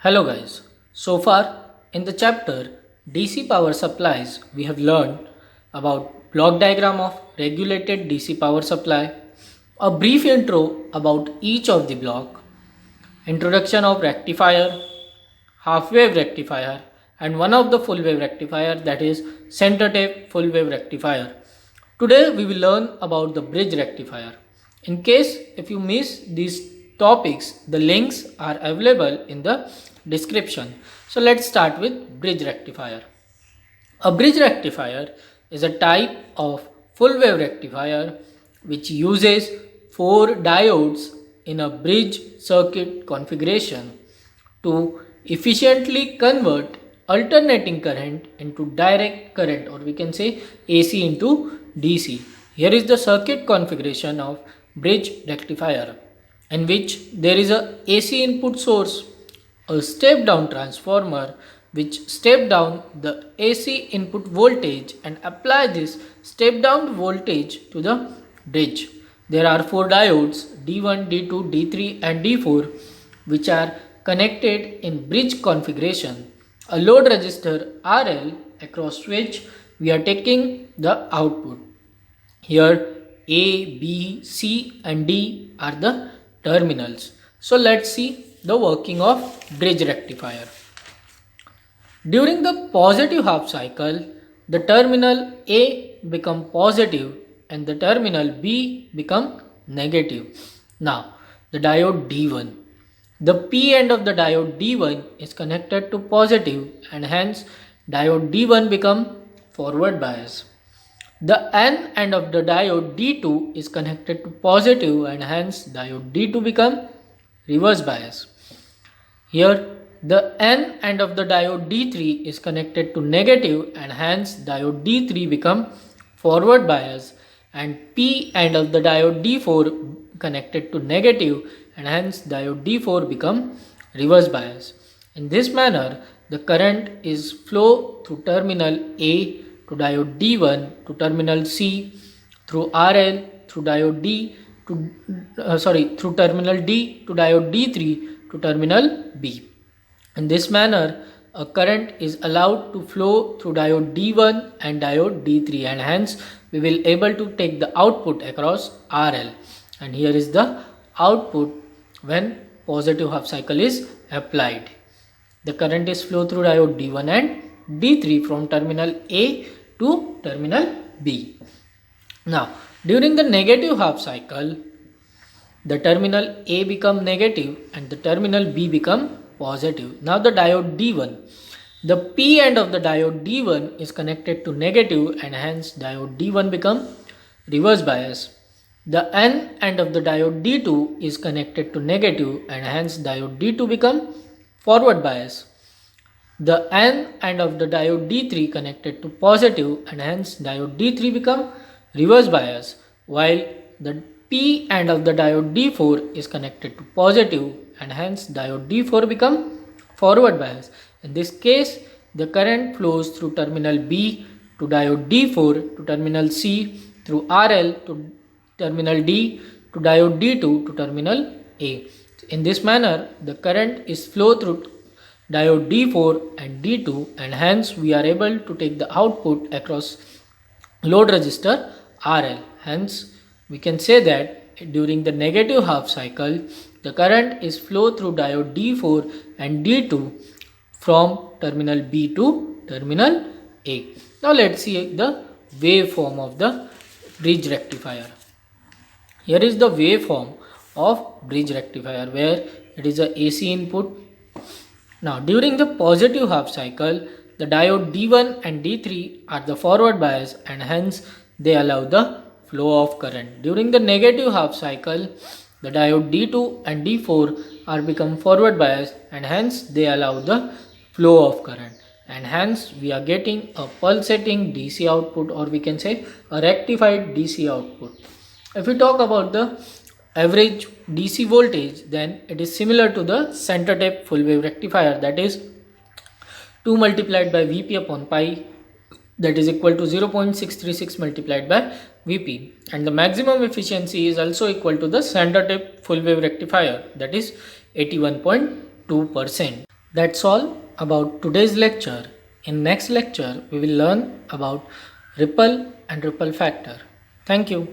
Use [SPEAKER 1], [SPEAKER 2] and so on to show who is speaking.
[SPEAKER 1] Hello guys. So far in the chapter DC power supplies we have learned about block diagram of regulated DC power supply, a brief intro about each of the block, introduction of rectifier, half wave rectifier and one of the full wave rectifier, that is center tape full wave rectifier. Today we will learn about the bridge rectifier. In case if you miss these topics, the links are available in the description. So let's start with bridge rectifier. A bridge rectifier is a type of full wave rectifier which uses four diodes in a bridge circuit configuration to efficiently convert alternating current into direct current, or we can say AC into DC. Here is the circuit configuration of bridge rectifier, in which there is a AC input source, a step down transformer which step down the AC input voltage and apply this step down voltage to the bridge. There are four diodes D1, D2, D3 and D4 which are connected in bridge configuration. A load resistor RL across which we are taking the output. Here A, B, C and D are the terminals. So let's see the working of bridge rectifier. During the positive half cycle, the terminal A become positive and the terminal B become negative. Now the diode D1. The P end of the diode D1 is connected to positive and hence diode D1 become forward bias. The N end of the diode D2 is connected to positive and hence diode D2 become reverse bias. Here the N end of the diode D3 is connected to negative and hence diode D3 become forward bias, and P end of the diode D4 connected to negative and hence diode D4 become reverse bias. In this manner the current is flow through terminal A to diode D1 to terminal C, through RL through diode D to through terminal D to diode D3 to terminal B. In this manner a current is allowed to flow through diode D1 and diode D3 and hence we will able to take the output across RL, and here is the output when positive half cycle is applied. The current is flow through diode D1 and D3 from terminal A to terminal B. Now during the negative half cycle, the terminal A become negative and the terminal B become positive. Now the diode D1. The P end of the diode D1 is connected to negative and hence diode D1 become reverse bias. The N end of the diode D2 is connected to negative and hence diode D2 become forward bias. The N end of the diode D3 connected to positive and hence diode D3 become reverse bias, while the P end of the diode D4 is connected to positive and hence diode D4 become forward bias. In this case the current flows through terminal B to diode D4 to terminal C, through RL to terminal D to diode D2 to terminal A. In this manner the current is flow through diode D4 and D2 and hence we are able to take the output across load resistor RL. Hence we can say that during the negative half cycle the current is flow through diode D4 and D2 from terminal B to terminal A. Now let's see the waveform of the bridge rectifier. Here is the waveform of bridge rectifier where it is a AC input. Now during the positive half cycle the diode D1 and D3 are the forward bias and hence they allow the flow of current. During the negative half cycle the diode D2 and D4 are become forward bias and hence they allow the flow of current, and hence we are getting a pulsating DC output, or we can say a rectified DC output. If we talk about the average DC voltage, then it is similar to the center tape full wave rectifier, that is 2 multiplied by Vp upon pi, that is equal to 0.636 multiplied by Vp, and the maximum efficiency is also equal to the center tape full wave rectifier, that is 81.2%. That's all about today's lecture. In next lecture, we will learn about ripple and ripple factor. Thank you.